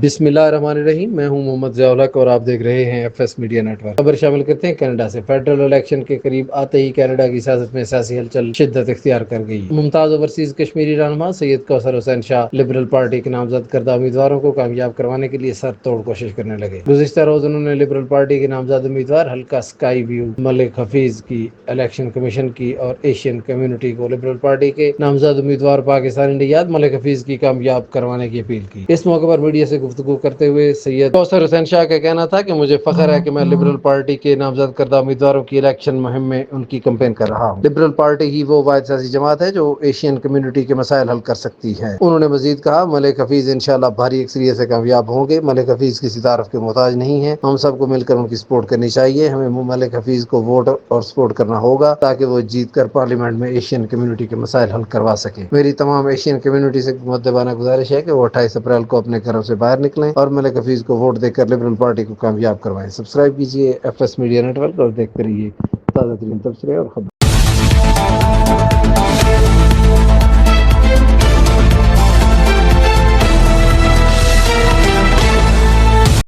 بسم اللہ الرحمن الرحیم، میں ہوں محمد ضیاء الحق اور آپ دیکھ رہے ہیں F S media network. خبر شامل کرتے ہیں کینیڈا سے۔ فیڈرل الیکشن کے قریب آتے ہی کینیڈا کی سیاست میں سیاسی ہلچل شدت اختیار کر گئی۔ ممتاز اوورسیز کشمیری رہنما سید کوثر حسین شاہ لبرل پارٹی کے نامزد کردہ امیدواروں کو کامیاب کروانے کے لیے سر توڑ کوشش کرنے لگے۔ گزشتہ روز انہوں نے لبرل پارٹی کے نامزد امیدوار حلقہ اسکائی ویو ملک حفیظ کی الیکشن کمیشن کی اور ایشین کمیونٹی کو لبرل پارٹی کے نامزد امیدوار پاکستانی نژاد ملک حفیظ کی کامیاب کروانے کی اپیل کی۔ اس موقع پر میڈیا سے گفتگو کرتے ہوئے سید کوثر حسین شاہ کا کہنا تھا کہ مجھے فخر ہے کہ میں لبرل پارٹی کے نامزد کردہ امیدواروں کی الیکشن مہم میں ان کی کمپین کر رہا ہوں۔ لبرل پارٹی ہی وہ واحد سیاسی جماعت ہے جو ایشین کمیونٹی کے مسائل حل کر سکتی ہے۔ انہوں نے مزید کہا، ملک حفیظ انشاءاللہ بھاری اکثریت سے کامیاب ہوں گے۔ ملک حفیظ کسی تعارف کے محتاج نہیں ہے، ہم سب کو مل کر ان کی سپورٹ کرنی چاہیے۔ ہمیں ملک حفیظ کو ووٹ اور سپورٹ کرنا ہوگا تاکہ وہ جیت کر پارلیمنٹ میں ایشین کمیونٹی کے مسائل حل کروا سکیں۔ میری تمام ایشین کمیونٹی سے مؤدبانہ گزارش ہے کہ وہ 28 اپریل کو اپنے گھروں سے باہر نکلیں اور ملک حفیظ کو ووٹ دے کر لبرل پارٹی کو کامیاب کروائیں۔ سبسکرائب کیجیے F S media network اور دیکھتے رہیے تازہ ترین تبصرے اور خبریں۔